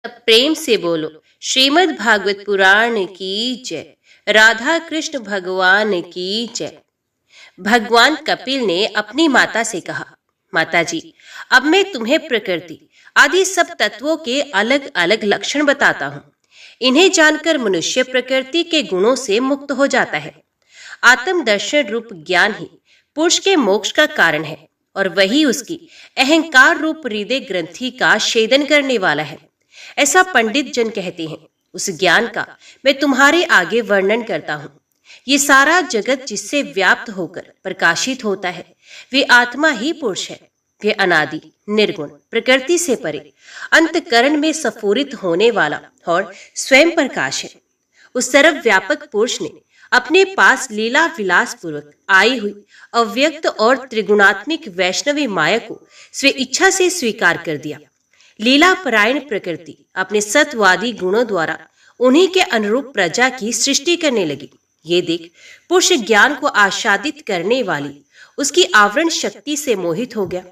अब प्रेम से बोलो श्रीमद् भागवत पुराण की जय। राधा कृष्ण भगवान की जय। भगवान कपिल ने अपनी माता से कहा, माता जी, अब मैं तुम्हें प्रकृति आदि सब तत्वों के अलग अलग लक्षण बताता हूँ। इन्हें जानकर मनुष्य प्रकृति के गुणों से मुक्त हो जाता है। आत्म दर्शन रूप ज्ञान ही पुरुष के मोक्ष का कारण है और वही उसकी अहंकार रूप हृदय ग्रंथि का छेदन करने वाला है, ऐसा पंडित जन कहते हैं। उस ज्ञान का मैं तुम्हारे आगे वर्णन करता हूँ। ये सारा जगत जिससे व्याप्त होकर प्रकाशित होता है, वे आत्मा ही पुरुष है। वे अनादि, निर्गुण, प्रकृति से परे, अंतकरण में स्फुरित होने वाला और स्वयं प्रकाश है। उस सर्वव्यापक पुरुष ने अपने पास लीला विलास पूर्वक आई हुई अव्यक्त और त्रिगुणात्मिक वैष्णवी माया को स्वे इच्छा से स्वीकार कर दिया। लीला परायण प्रकृति अपने सत्वादी गुणों द्वारा उन्हीं के अनुरूप प्रजा की सृष्टि करने लगी। ये देख पुरुष ज्ञान को आच्छादित करने वाली उसकी आवरण शक्ति से मोहित हो गया,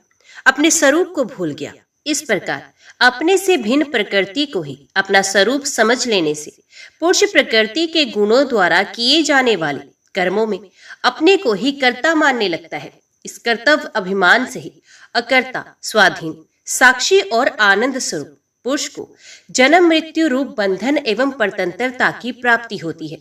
अपने स्वरूप को भूल गया। इस प्रकार अपने से भिन्न प्रकृति को ही अपना स्वरूप समझ लेने से पुरुष प्रकृति के गुणों द्वारा किए जाने वाले कर्मों में अपने को ही कर्ता मानने लगता है। इस कर्तव्य अभिमान से ही अकर्ता, स्वाधीन, साक्षी और आनंद स्वरूप पुरुष को जन्म मृत्यु रूप बंधन एवं परतंत्रता की प्राप्ति होती है।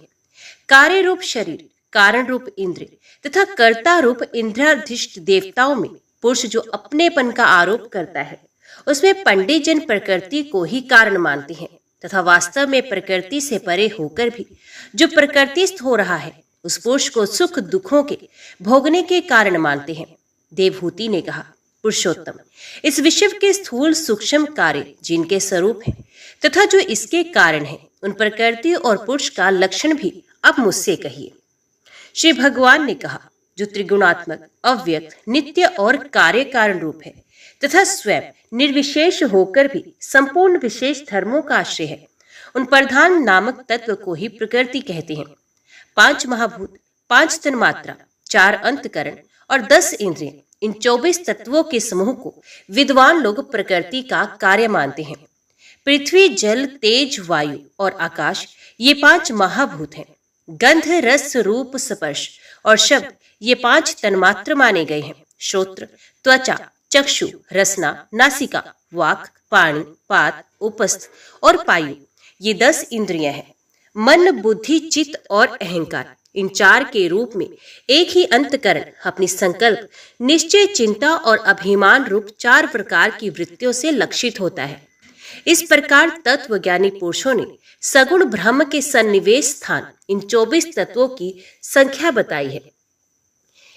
कार्य रूप शरीर, कारण रूप इंद्र तथा कर्ता रूप इंद्राधिष्ठ देवताओं में पुरुष जो अपनेपन का आरोप करता है, उसमें पंडित जन प्रकृति को ही कारण मानते हैं तथा वास्तव में प्रकृति से परे होकर भी जो प्रकृतिस्थ हो रहा है, उस पुरुष को सुख दुखों के भोगने के कारण मानते हैं। देवहूति ने कहा, पुरुषोत्तम, इस विश्व के स्थूल सूक्ष्म कार्य जिनके स्वरूप हैं तथा जो इसके कारण हैं, उन प्रकृति और पुरुष का लक्षण भी अब मुझसे कहिए। श्री भगवान ने कहा, जो त्रिगुणात्मक, अव्यक्त, नित्य और कार्य कारण रूप है तथा स्वयं निर्विशेष होकर भी संपूर्ण विशेष धर्मों का आश्रय है, उन प्रधान नामक तत्व को ही प्रकृति कहते हैं। 5 महाभूत, 5 तन्मात्रा, 4 अंतकरण और 10 इंद्रिय, इन 24 तत्वों के समूह को विद्वान लोग प्रकृति का कार्य मानते हैं। पृथ्वी, जल, तेज, वायु और आकाश, ये 5 महाभूत हैं। गंध, रस, रूप, स्पर्श और शब्द, ये 5 तन्मात्र माने गए हैं। श्रोत्र, त्वचा, चक्षु, रसना, नासिका, वाक, पाणी, पात, उपस्थ और पायु, ये 10 इंद्रियां हैं। मन, बुद्धि, चित्त और अहंकार, इन 4 के रूप में एक ही अंतकरण अपनी संकल्प, निश्चय, चिंता और अभिमान रूप 4 प्रकार की वृत्तियों से लक्षित होता है। इस प्रकार तत्वज्ञानी पुरुषों ने सगुण ब्रह्म के सन्निवेश स्थान इन 24 तत्वों की संख्या बताई है।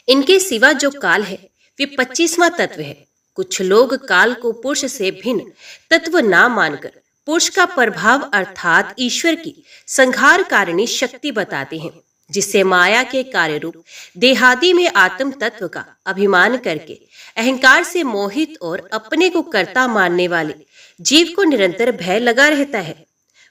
इनके सिवा जो काल है, वे 25वां तत्व है। कुछ लोग काल को पुरुष से भिन्न तत्व ना मानकर पुरुष का प्रभाव अर्थात ईश्वर की संहार कारिणी शक्ति बताते हैं, जिससे माया के कार्य रूप देहादि में आत्म तत्व का अभिमान करके अहंकार से मोहित और अपने को कर्ता मानने वाले जीव को निरंतर भय लगा रहता है।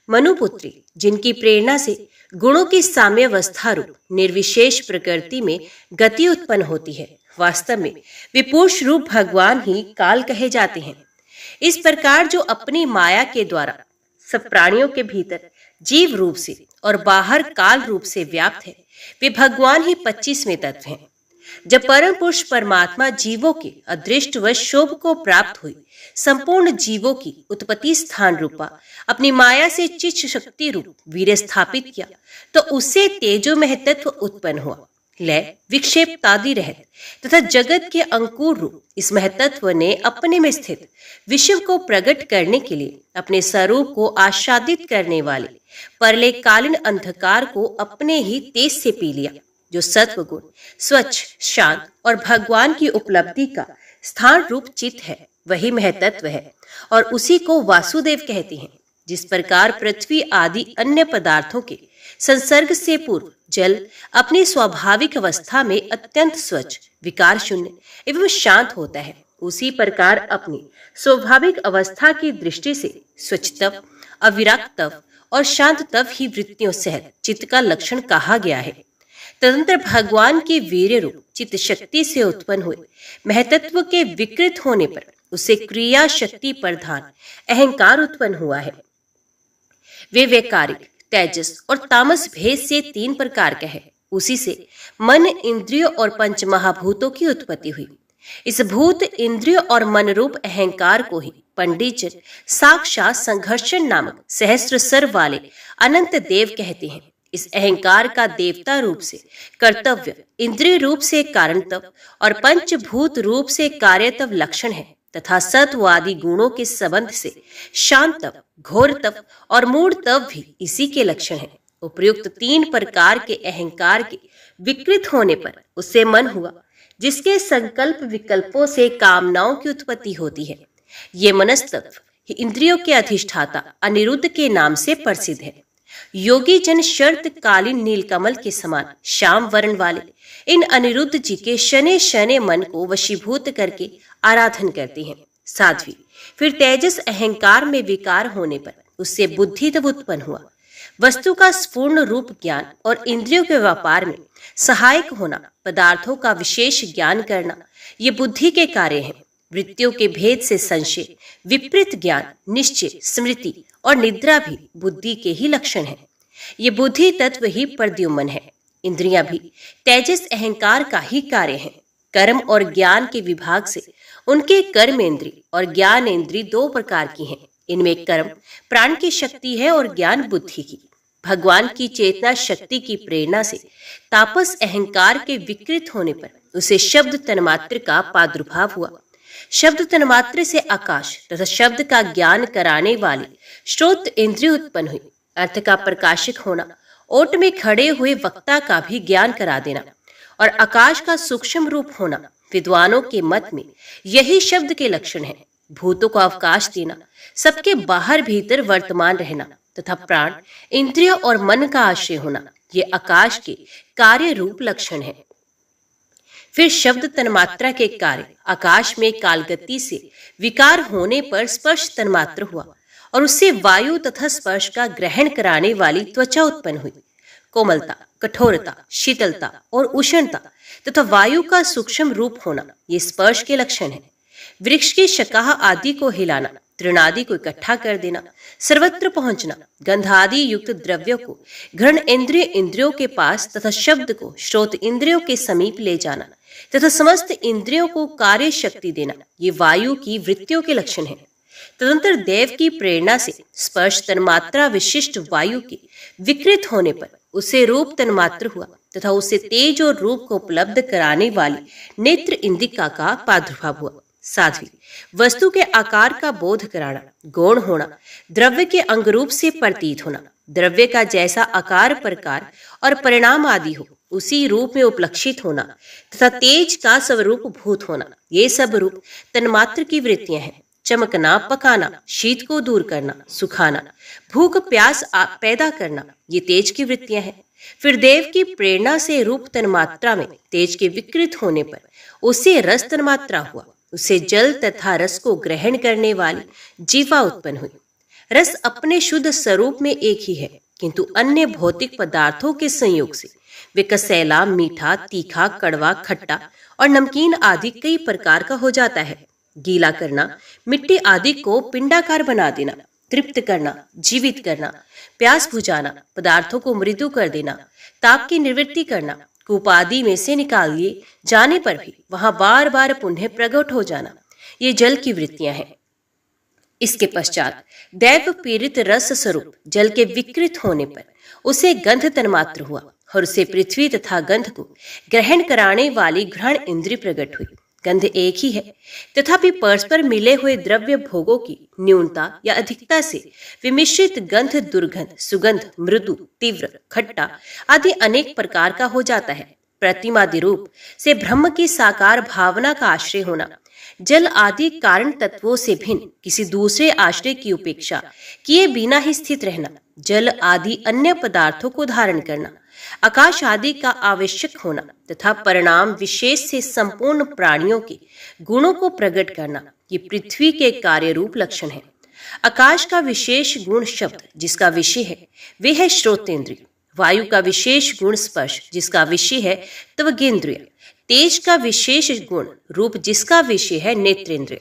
मनुपुत्री, जिनकी प्रेरणा से गुणों की साम्यावस्था रूप निर्विशेष प्रकृति में गति उत्पन्न होती है, वास्तव में वे पुरुष रूप भगवान ही काल कहे जाते हैं। इस प्रकार जो अपनी माया के द्वारा सब प्राणियों के भीतर जीव रूप से और बाहर काल रूप से व्याप्त है, वे भगवान ही 25वें तत्व हैं। जब परम पुरुष परमात्मा जीवों के अदृष्ट व शोभ को प्राप्त हुई संपूर्ण जीवों की उत्पत्ति स्थान रूपा अपनी माया से चित्त शक्ति रूप वीर्य स्थापित किया, तो उससे तेजोमय तत्व उत्पन्न हुआ। लय, विक्षेपतादि रहित तथा जगत के अंकुर रूप इस महतत्व ने अपने में स्थित विश्व को प्रकट करने के लिए अपने स्वरूप को आच्छादित करने वाले परलयकालीन अंधकार को अपने ही तेज से पी लिया। जो सत्व गुण, स्वच्छ, शांत और भगवान की उपलब्धि का स्थान रूप चित्त है, वही महतत्व है और उसी को वासुदेव कहते हैं। जिस प्रकार पृथ्वी आदि अन्य पदार्थों के संसर्ग से पूर्व जल अपनी स्वाभाविक अवस्था में अत्यंत स्वच्छ, विकार शून्य एवं शांत होता है, उसी प्रकार अपनी स्वाभाविक अवस्था की दृष्टि से स्वच्छतव, अविराक्तव और शांततव ही वृत्तियों सहित चित्त का लक्षण कहा गया है। तदंतर भगवान की वीर्य रूप चित्त शक्ति से उत्पन्न हुए महतत्व के विकृत होने पर उसे क्रिया शक्ति प्रधान अहंकार उत्पन्न हुआ है। वे वैकारिक, तेजस और तामस भेद से 3 प्रकार के हैं। उसी से मन, इंद्रियों और पंच महाभूतों की उत्पत्ति हुई। इस भूत, इंद्रियों और मन रूप अहंकार को ही पंडित जन साक्षात संघर्षण नामक सहस्त्र सर वाले अनंत देव कहते हैं। इस अहंकार का देवता रूप से कर्तव्य, इंद्रिय रूप से कारणत्व और पंचभूत रूप से कार्यत्व लक्षण है तथा सत्व आदि गुणों के संबंध से शांतव, घोरत्व और मूढ़त्व भी इसी के लक्षण हैं। उपर्युक्त 3 प्रकार के अहंकार के विकृत होने पर उससे मन हुआ, जिसके संकल्प विकल्पों से कामनाओं की उत्पत्ति होती है। ये मनस्तत्व ही इंद्रियों के अधिष्ठाता अनिरुद्ध के नाम से प्रसिद्ध है। योगी जन शर्त कालीन नीलकमल के समान श्याम वर्ण वाले इन अनिरुद्ध जी के शने शने मन को वशीभूत करके आराधन करते हैं। साध्वी फिर तेजस अहंकार में विकार होने पर उससे बुद्धि तब उत्पन्न हुआ। वस्तु का स्फूर्ण रूप ज्ञान और इंद्रियों के व्यापार में सहायक होना, पदार्थों का विशेष ज्ञान करना, ये बुद्धि के कार्य हैं। वृत्तियों के भेद से संशय, विपरीत ज्ञान, निश्चय, स्मृति और निद्रा भी बुद्धि के ही लक्षण हैं। ये बुद्धि तत्व ही प्रद्युम्न है। इंद्रियां भी तेजस अहंकार का ही कार्य हैं। कर्म और ज्ञान के विभाग से उनके कर्मेंद्रिय और ज्ञानेंद्रिय 2 प्रकार की हैं। इनमें कर्म प्राण की शक्ति है और ज्ञान बुद्धि की। भगवान की चेतना शक्ति की प्रेरणा से तापस अहंकार के विकृत होने पर उसे शब्द तन्मात्र का प्रादुर्भाव हुआ। शब्द तन्मात्र से आकाश तथा शब्द का ज्ञान कराने वाली श्रोत इंद्रिय उत्पन्न हुई। अर्थ का प्रकाशिक होना, ओट में खड़े हुए वक्ता का भी ज्ञान करा देना और आकाश का सूक्ष्म रूप होना, विद्वानों के मत में यही शब्द के लक्षण है। भूतों को अवकाश देना, सबके बाहर भीतर वर्तमान रहना तथा प्राण, इंद्रिय और मन का आश्रय होना, ये आकाश के कार्य रूप लक्षण है। फिर शब्द तन्मात्रा के कार्य आकाश में कालगति से विकार होने पर स्पर्श तन्मात्र हुआ और उससे वायु तथा स्पर्श का ग्रहण कराने वाली त्वचा उत्पन्न हुई। कोमलता, कठोरता, शीतलता और उष्णता तथा वायु का सूक्ष्म रूप होना, ये स्पर्श के लक्षण है। वृक्ष की शाखा आदि को हिलाना, तृणादि को इकट्ठा कर देना, सर्वत्र पहुंचना, गंधादि युक्त द्रव्यों को घ्राण इंद्रिय इंद्रियों के पास तथा शब्द को श्रोत इंद्रियों के समीप ले जाना तथा समस्त इंद्रियों को कार्य शक्ति देना, ये वायु की वृत्तियों के लक्षण है। तदंतर देव की प्रेरणा से स्पर्श तन्मात्रा विशिष्ट वायु के विकृत होने पर उसे रूप तन्मात्र हुआ तथा उसे तेज और रूप को उपलब्ध कराने वाली नेत्र इंदिका का प्रादुर्भाव हुआ। साध्वी वस्तु के आकार का बोध कराना, गौण होना, द्रव्य के अंगरूप से प्रतीत होना, द्रव्य का जैसा आकार, प्रकार और परिणाम आदि हो उसी रूप में उपलक्षित होना तथा तेज का स्वरूप भूत होना, ये सब रूप तन्मात्र की वृत्तियां हैं। चमकना, पकाना, शीत को दूर करना, सुखाना, भूख प्यास पैदा करना, ये तेज की वृत्तियां हैं। फिर देव की प्रेरणा से रूप तन्मात्रा में तेज के विकृत होने पर उसे रस तन्मात्रा हुआ। उसे जल तथा रस को ग्रहण करने वाली जीवा उत्पन्न हुई। रस अपने शुद्ध स्वरूप में एक ही है, किंतु अन्य भौतिक पदार्थों के संयोग से वे कसैला, मीठा, तीखा, कड़वा, खट्टा और नमकीन आदि कई प्रकार का हो जाता है। गीला करना, मिट्टी आदि को पिंडाकार बना देना, तृप्त करना, जीवित करना, प्यास बुझाना, पदार्थों को मृदु कर देना, ताप की निवृत्ति करना, कूप आदि में से निकाल लिए जाने पर भी वहां बार बार पुनः प्रकट हो जाना, ये जल की वृत्तियां हैं। इसके पश्चात दैव पीड़ित रस स्वरूप जल के विकृत होने पर उसे गंध तन्मात्र हुआ और उसे पृथ्वी तथा गंध को ग्रहण कराने वाली घ्राण इंद्रिय प्रकट हुई। गंध एक ही है, तथापि परस्पर मिले हुए द्रव्य भोगों की न्यूनता या अधिकता से विमिश्रित गंध दुर्गंध, सुगंध, मृदु, तीव्र, खट्टा आदि अनेक प्रकार का हो जाता है। प्रतिमादि रूप से ब्रह्म की साकार भावना का आश्रय होना, जल आदि कारण तत्वों से भिन्न किसी दूसरे आश्रय की उपेक्षा किए बिना ही स्थित रहना, जल आदि अन्य पदार्थों को धारण करना, आकाश आदि का आवश्यक होना तथा परिणाम विशेष से संपूर्ण प्राणियों के गुणों को प्रकट करना, ये पृथ्वी के कार्य रूप लक्षण है। आकाश का विशेष गुण शब्द जिसका विषय है वे है श्रोतेंद्रिय, वायु का विशेष गुण स्पर्श जिसका विषय है त्वगेंद्रिय, तेज का विशेष गुण रूप जिसका विषय है नेत्रेंद्रिय,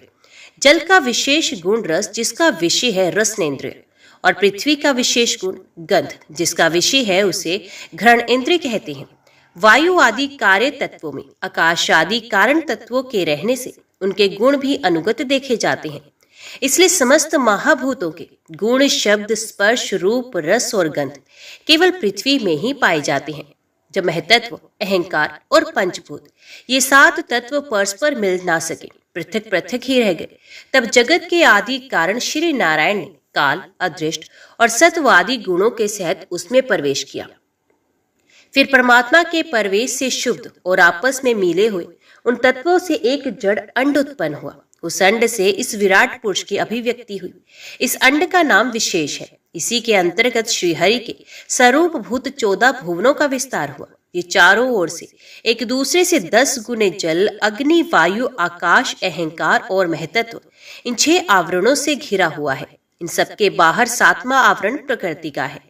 जल का विशेष गुण रस जिसका विषय है रसनेंद्रिय और पृथ्वी का विशेष गुण गंध, जिसका विषय है, उसे घ्राण इंद्रिय कहते हैं। वायु आदि कार्य तत्वों में आकाश आदि कारण तत्वों के रहने से उनके गुण भी अनुगत देखे जाते हैं। इसलिए समस्त महाभूतों के गुण, शब्द, स्पर्श, रूप, रस और गंध केवल पृथ्वी में ही पाए जाते हैं। जब महतत्व, अहंकार और पंचभूत ये 7 तत्व परस्पर मिल ना सके, पृथक पृथक ही रह गए, तब जगत के आदि कारण श्री नारायण ने काल, अदृष्ट और सत्वादि गुणों के सहित उसमें प्रवेश किया। फिर परमात्मा के प्रवेश से शुद्ध और आपस में मिले हुए उन तत्वों से एक जड़ अंड उत्पन्न हुआ। उस अंड से इस विराट पुरुष की अभिव्यक्ति हुई। इस अंड का नाम विशेष है। इसी के अंतर्गत श्रीहरि के स्वरूप भूत 14 भुवनों का विस्तार हुआ। ये चारों ओर से एक दूसरे से 10 गुने जल, अग्नि, वायु, आकाश, अहंकार और महतत्व इन 6 आवरणों से घिरा हुआ है। इन सबके बाहर 7वां आवरण प्रकृति का है।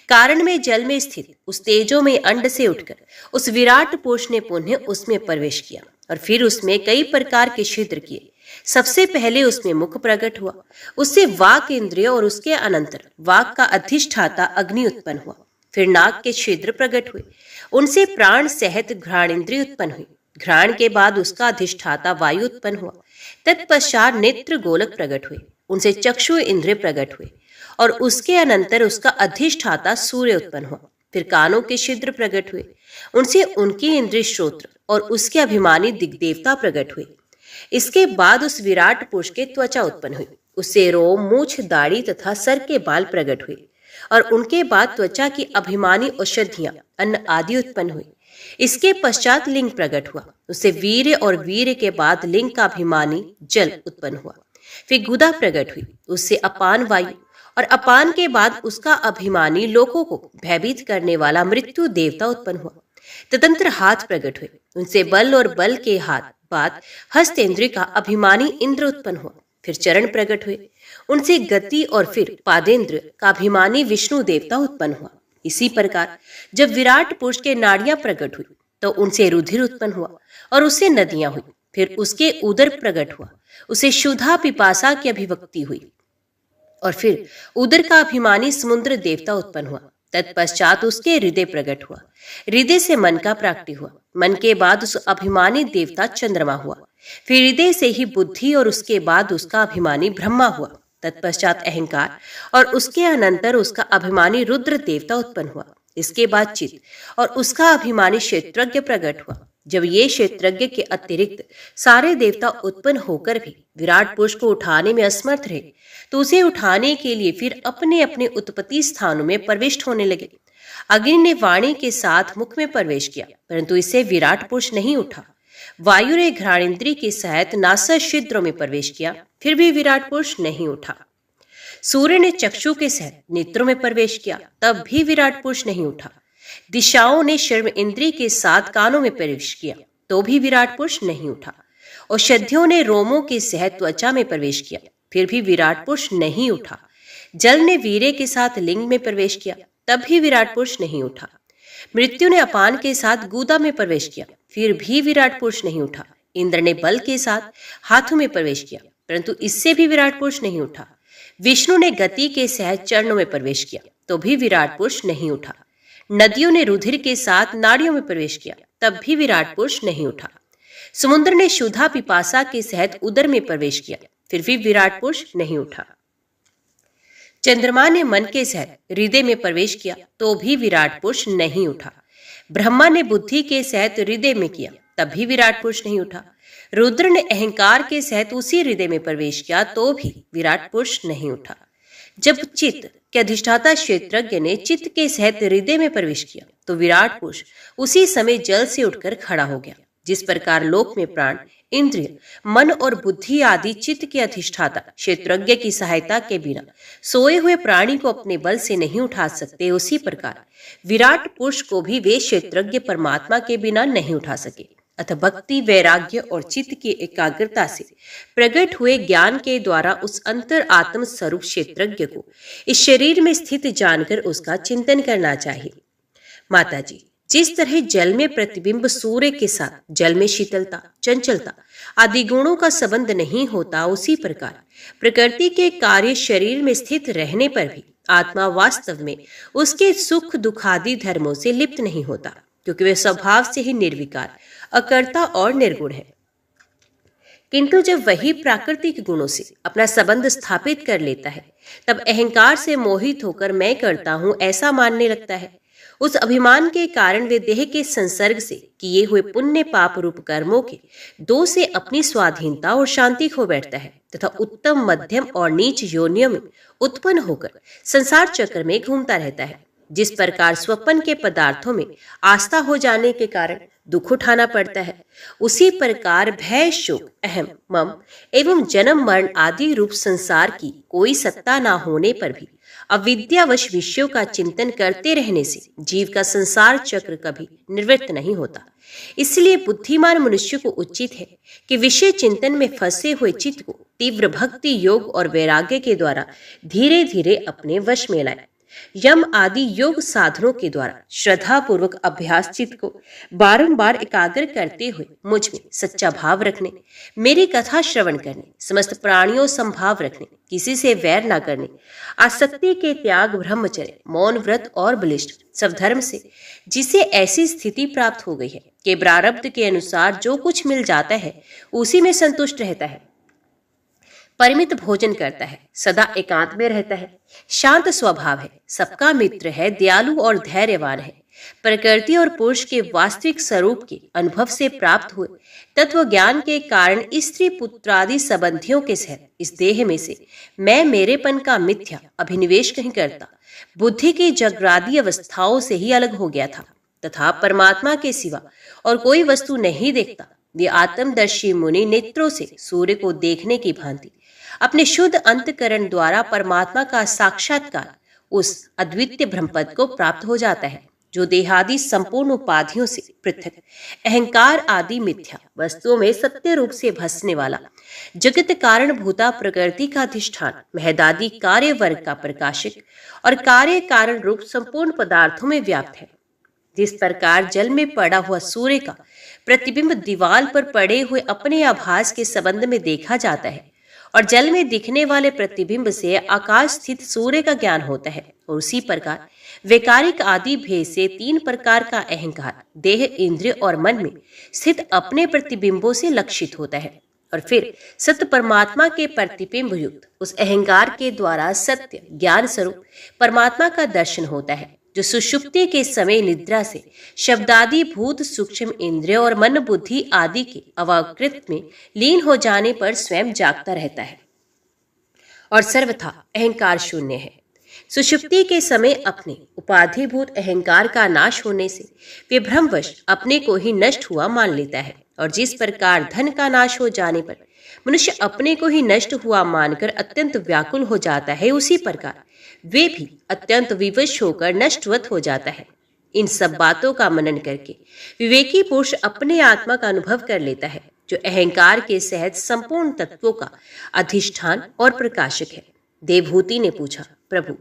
कारण में जल में स्थित उस तेजो में अंड से उठकर उस विराट पुरुष ने पुनः उसमें प्रवेश किया और फिर उसमें कई प्रकार के छिद्र किए। सबसे पहले उसमें मुख प्रकट हुआ, उससे वाक इंद्रिय और उसके अनंतर वाक का अधिष्ठाता अग्नि उत्पन्न हुआ। फिर नाक के छिद्र प्रकट हुए, उनसे प्राण सहित घ्राण इंद्रिय उत्पन्न हुई। घ्राण के बाद उसका अधिष्ठाता वायु उत्पन्न हुआ। तत्पश्चात नेत्र गोलक प्रकट हुए, उनसे चक्षु इंद्रिय प्रकट हुए और उसके अनंतर उसका अधिष्ठाता सूर्य उत्पन्न हुआ। फिर कानों के छिद्र प्रकट हुए, उनसे उनकी इंद्रिय श्रोत्र और उसके अभिमानी दिग्देवता प्रकट हुए। इसके बाद उस विराट पुरुष के त्वचा उत्पन्न हुई, उससे रोम, मूछ, दाढ़ी तथा सर के बाल प्रकट हुए और उनके बाद त्वचा की अभिमानी औषधियां, अन्न आदि उत्पन्न हुई। इसके पश्चात लिंग प्रकट हुआ, उससे वीर्य और वीर्य के बाद लिंग का अभिमानी जल उत्पन्न हुआ। फिर गुदा प्रकट हुई, उससे अपान वायु और अपान के बाद उसका अभिमानी लोगों को भयभीत करने वाला मृत्यु देवता उत्पन्न हुआ। तदंतर हाथ प्रकट हुए, उनसे बल और बल के हाथ बाद हस्तेंद्रिय का अभिमानी इंद्र उत्पन्न हुआ। फिर चरण प्रकट हुए, उनसे गति और फिर पादेंद्र का अभिमानी विष्णु देवता उत्पन्न हुआ। इसी प्रकार जब विराट पुरुष के नाड़ियां प्रकट हुई तो उनसे रुधिर उत्पन्न हुआ और उससे नदियां हुई। फिर उसके उदर प्रकट हुआ, उसे क्षुधा पिपासा की अभिव्यक्ति हुई और फिर उदर का अभिमानी समुद्र देवता उत्पन्न हुआ। तत्पश्चात उसके हृदय प्रकट हुआ, हृदय से मन का प्राप्ति हुआ। मन के बाद उस अभिमानी देवता चंद्रमा हुआ। फिर हृदय से ही बुद्धि और उसके बाद उसका अभिमानी ब्रह्मा हुआ। तत्पश्चात अहंकार और उसके अनंतर उसका अभिमानी रुद्र देवता उत्पन्न हुआ। इसके बाद चित्त और उसका अभिमानी क्षेत्रज्ञ प्रकट हुआ। जब ये क्षेत्रज्ञ के अतिरिक्त सारे देवता उत्पन्न होकर भी विराट पुरुष को उठाने में असमर्थ रहे तो उसे उठाने के लिए फिर अपने अपने उत्पत्ति स्थानों में प्रविष्ट होने लगे। अग्नि ने वाणी के साथ मुख में प्रवेश किया, परंतु इससे विराट पुरुष नहीं उठा। वायु ने घ्राणेन्द्रिय के सहित नासा छिद्रों में प्रवेश किया, फिर भी विराट पुरुष नहीं उठा। सूर्य ने चक्षु के सहित नेत्रों में प्रवेश किया, तब भी विराट पुरुष नहीं उठा। दिशाओं ने शर्म इंद्रिय के साथ कानों में प्रवेश किया, तो भी विराट पुरुष नहीं उठा। औषधियों ने रोमों के सहित त्वचा में प्रवेश किया, फिर भी विराट पुरुष नहीं उठा। जल ने वीर्य के साथ लिंग में प्रवेश किया, तब भी विराट पुरुष नहीं उठा। मृत्यु ने अपान के साथ गुदा में प्रवेश किया, फिर भी विराट पुरुष नहीं उठा। इंद्र ने बल के साथ हाथों में प्रवेश किया, परंतु इससे भी विराट पुरुष नहीं उठा। विष्णु ने गति के सहित चरणों में प्रवेश किया, तो भी विराट पुरुष नहीं उठा। नदियों ने रुधिर के साथ नाड़ियों में प्रवेश किया, तब भी विराट पुरुष नहीं उठा। समुद्र ने क्षुधा पिपासा के सहित उदर में प्रवेश किया, फिर भी विराट पुरुष नहीं उठा। चंद्रमा ने मन के सहित हृदय में प्रवेश किया, तो भी विराट पुरुष नहीं उठा। ब्रह्मा ने बुद्धि के सहित हृदय में किया, तब भी विराट पुरुष नहीं उठा। रुद्र ने अहंकार के सहित उसी हृदय में प्रवेश किया, तो भी विराट पुरुष नहीं उठा। जब चित्त के अधिष्ठाता क्षेत्रज्ञ ने चित्त के सहित हृदय में प्रवेश किया, तो विराट पुरुष उसी समय जल से उठकर खड़ा हो गया। जिस प्रकार लोक में प्राण, इंद्रिय, मन और बुद्धि आदि चित्त के अधिष्ठाता क्षेत्रज्ञ की सहायता के बिना सोए हुए प्राणी को अपने बल से नहीं उठा सकते, उसी प्रकार विराट पुरुष को भी वे क्षेत्रज्ञ परमात्मा के बिना नहीं उठा सके। अतः भक्ति, वैराग्य और चित्त की एकाग्रता से प्रकट हुए ज्ञान के द्वारा उस अंतर आत्म स्वरूप क्षेत्रज्ञ को इस शरीर में स्थित जानकर उसका चिंतन करना चाहिए। माता जी, जिस तरह जल में प्रतिबिंब सूर्य के साथ जल में शीतलता, चंचलता आदि गुणों का संबंध नहीं होता, उसी प्रकार प्रकृति के कार्य शरीर में स्थित रहने पर भी आत्मा वास्तव में उसके सुख दुखादि धर्मों से लिप्त नहीं होता, क्योंकि वह स्वभाव से ही निर्विकार, अकर्ता और निर्गुण है। किंतु जब वही प्राकृतिक गुणों से अपना संबंध स्थापित कर लेता है, तब अहंकार से मोहित होकर मैं करता हूं ऐसा मानने लगता है। उस अभिमान के कारण वे देह के संसर्ग से किए हुए पुण्य पाप रूप कर्मों के दो से अपनी स्वाधीनता और शांति खो बैठता है तथा उत्तम, मध्यम और नीच योनियों में उत्पन्न होकर संसार चक्र में घूमता रहता है। जिस प्रकार स्वप्न के पदार्थों में आस्था हो जाने के कारण दुख उठाना पड़ता है, उसी प्रकार भय, शोक, अहम, मम एवं जन्म मरण आदि रूप संसार की कोई सत्ता न होने पर भी अविद्यावश विषयों का चिंतन करते रहने से जीव का संसार चक्र कभी निवृत्त नहीं होता। इसलिए बुद्धिमान मनुष्य को उचित है कि विषय चिंतन में फंसे हुए चित्त को तीव्र भक्ति, योग और वैराग्य के द्वारा धीरे धीरे अपने वश में लाए। यम आदि योग साधनों के द्वारा श्रद्धा पूर्वक अभ्यास चित्त को बारंबार एकाग्र करते हुए मुझ में सच्चा भाव रखने, मेरी कथा श्रवण करने, समस्त प्राणियों संभाव रखने, किसी से वैर न करने, आसक्ति के त्याग, ब्रह्मचर्य, मौन व्रत और बलिष्ठ सब धर्म से जिसे ऐसी स्थिति प्राप्त हो गई है कि प्रारब्ध के अनुसार जो कुछ मिल जाता है उसी में संतुष्ट रहता है, परिमित भोजन करता है, सदा एकांत में रहता है, शांत स्वभाव है, सबका मित्र है, दयालु और धैर्यवान है, प्रकृति और पुरुष के वास्तविक स्वरूप के अनुभव से प्राप्त हुए तत्व ज्ञान के कारण स्त्री पुत्रादि संबंधियों के सहित इस देह में से मैं मेरेपन का मिथ्या अभिनिवेश नहीं करता, बुद्धि की जगरादि अवस्थाओं से ही अलग हो गया था तथा परमात्मा के सिवा और कोई वस्तु नहीं देखता। वे आत्मदर्शी मुनि नेत्रों से सूर्य को देखने की भांति अपने शुद्ध अंतकरण द्वारा परमात्मा का साक्षात्कार उस अद्वितीय ब्रह्मपद को प्राप्त हो जाता है, जो देहादि संपूर्ण उपाधियों से पृथक, अहंकार आदि मिथ्या वस्तुओं में सत्य रूप से भसने वाला, जगत कारण भूता प्रकृति का अधिष्ठान, महदादि कार्य वर्ग का प्रकाशक और कार्य कारण रूप संपूर्ण पदार्थों में व्याप्त है। जिस प्रकार जल में पड़ा हुआ सूर्य का प्रतिबिंब दीवार पर पड़े हुए अपने आभास के संबंध में देखा जाता है और जल में दिखने वाले प्रतिबिंब से आकाश स्थित सूर्य का ज्ञान होता है, और उसी प्रकार वैकारिक आदि भेद से तीन प्रकार का अहंकार देह, इंद्रिय और मन में स्थित अपने प्रतिबिंबों से लक्षित होता है, और फिर सत्य परमात्मा के प्रतिबिंब युक्त उस अहंकार के द्वारा सत्य ज्ञान स्वरूप परमात्मा का दर्शन होता है, जो सुषुप्ति के समय निद्रा से शब्दादि भूत सूक्ष्म इंद्रिय और मन बुद्धि आदि के अवाकृत में लीन हो जाने पर स्वयं जागता रहता है और सर्वथा अहंकार शून्य है। सुषुप्ति के समय अपने उपाधिभूत अहंकार का नाश होने से वे भ्रमवश अपने को ही नष्ट हुआ मान लेता है, और जिस प्रकार धन का नाश हो जाने पर मनुष्य अपने को ही नष्ट हुआ मानकर अत्यंत व्याकुल हो जाता है, उसी प्रकार वे भी अत्यंत विवश होकर नष्टवत हो जाता है। इन सब बातों का मनन करके विवेकी पुरुष अपने आत्मा का अनुभव कर लेता है, जो अहंकार के सहित संपूर्ण तत्वों का अधिष्ठान और प्रकाशक है। देवहूति ने पूछा, प्रभु,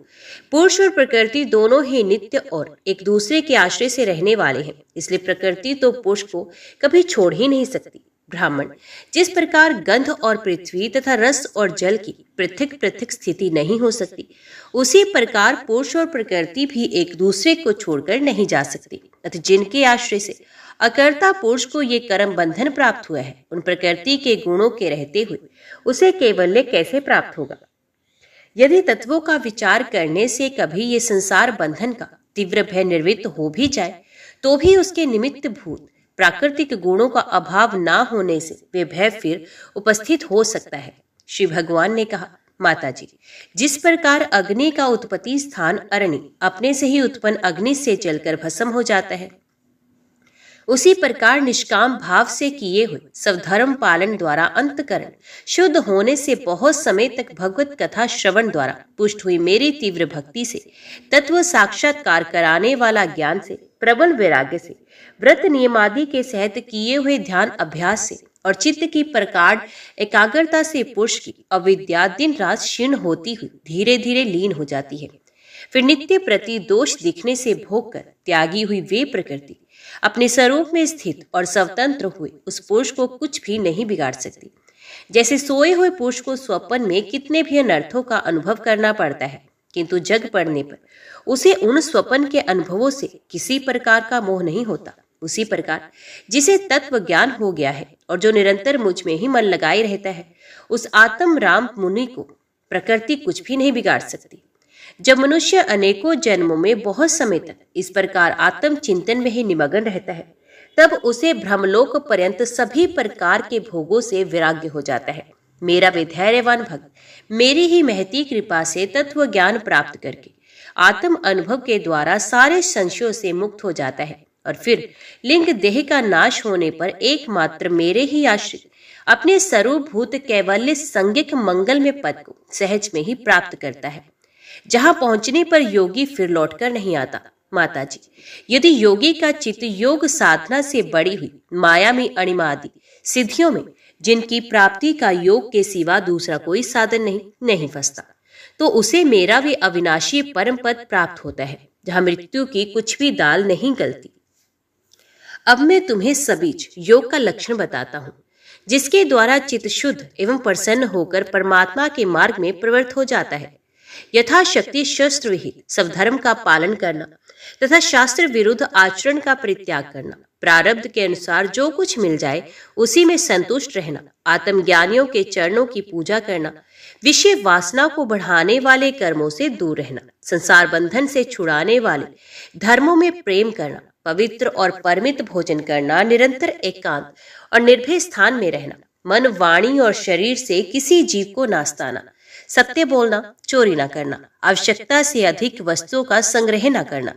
पुरुष और प्रकृति दोनों ही नित्य और एक दूसरे के आश्रय से रहने वाले हैं, इसलिए प्रकृति तो पुरुष को कभी छोड़ ही नहीं सकती। ब्राह्मण, जिस प्रकार गंध और पृथ्वी तथा रस और जल की पृथक पृथक स्थिति नहीं हो सकती, उसी प्रकार पुरुष और प्रकृति भी एक दूसरे को छोड़कर नहीं जा सकती। अतः जिनके आश्रय से अकर्ता पुरुष को ये कर्म बंधन प्राप्त हुआ है, उन प्रकृति के गुणों के रहते हुए उसे कैवल्य कैसे प्राप्त होगा? यदि तत्वों का विचार करने से कभी ये संसार बंधन का तीव्र भय निवृत्त हो भी जाए, तो भी उसके निमित्त भूत प्राकृतिक गुणों का अभाव ना होने से वे भय फिर उपस्थित हो सकता है। श्री भगवान ने कहा, माता जी, जिस प्रकार अग्नि का उत्पत्ति स्थान अरणि अपने से ही उत्पन्न अग्नि से जलकर भस्म हो जाता है, उसी प्रकार निष्काम भाव से किए हुए सब धर्म पालन द्वारा अंतकरण शुद्ध होने से बहुत समय तक भगवत कथा श्रवण द्वारा पुष्ट हुई मेरी तीव्र भक्ति से, तत्व साक्षात्कार कराने वाला ज्ञान से, प्रबल वैराग्य से, व्रत नियमादि के सहित किए हुए ध्यान अभ्यास से और चित्त की प्रगाढ़ एकाग्रता से पुरुष की अविद्या दिन रात क्षीण होती हुई धीरे धीरे लीन हो जाती है। फिर नित्य प्रति दोष दिखने से भोग कर त्यागी हुई वे प्रकृति अपने स्वरूप में स्थित और स्वतंत्र हुए उस पुरुष को कुछ भी नहीं बिगाड़ सकती। जैसे सोए हुए पुरुष को स्वप्न में कितने भी अनर्थों का अनुभव करना पड़ता है, किंतु जग पड़ने पर उसे उन स्वप्न के अनुभवों से किसी प्रकार का मोह नहीं होता। उसी प्रकार जिसे तत्व ज्ञान हो गया है और जो निरंतर मुझ में ही मन लगाए रहता है, उस आत्म राम मुनि को प्रकृति कुछ भी नहीं बिगाड़ सकती। जब मनुष्य अनेकों जन्मों में बहुत समय तक इस प्रकार आत्म चिंतन में ही निमग्न रहता है, तब उसे ब्रह्मलोक पर्यंत सभी प्रकार के भोगों से वैराग्य हो जाता है। मेरा विधैर्यवान भक्त मेरी ही महती कृपा से तत्व ज्ञान प्राप्त करके आत्म अनुभव के द्वारा सारे संशयों से मुक्त हो जाता है और फिर लिंग देह का नाश होने पर एकमात्र मेरे ही आश्रित अपने स्वरूपभूत कैवल्य संज्ञक मंगल में पद को सहज में ही प्राप्त करता है, जहां पहुंचने पर योगी फिर लौटकर नहीं आता। माता जी, यदि योगी का चित्त योग साधना से बड़ी हुई माया में अणिमादि सिद्धियों में, जिनकी प्राप्ति का योग के सिवा दूसरा कोई साधन नहीं फंसता, तो उसे मेरा वे अविनाशी परम पद प्राप्त होता है, जहां मृत्यु की कुछ भी दाल नहीं गलती। अब मैं तुम्हें सबीज योग का लक्षण बताता हूँ, जिसके द्वारा चित्त शुद्ध एवं प्रसन्न होकर परमात्मा के मार्ग में प्रवृत्त हो जाता है। यथाशक्ति शस्त्र विहित सब धर्म का पालन करना तथा शास्त्र विरुद्ध आचरण का परित्याग करना, प्रारब्ध के अनुसार जो कुछ मिल जाए उसी में संतुष्ट रहना, आत्मज्ञानियों के चरणों की पूजा करना, विषय वासना को बढ़ाने वाले कर्मों से दूर रहना, संसार बंधन से छुड़ाने वाले धर्मों में प्रेम करना, पवित्र और परमित भोजन करना, निरंतर एकांत और निर्भय स्थान में रहना, मन वाणी और शरीर से किसी जीव को नास्ताना, सत्य बोलना, चोरी न करना, आवश्यकता से अधिक वस्तुओं का संग्रह न करना,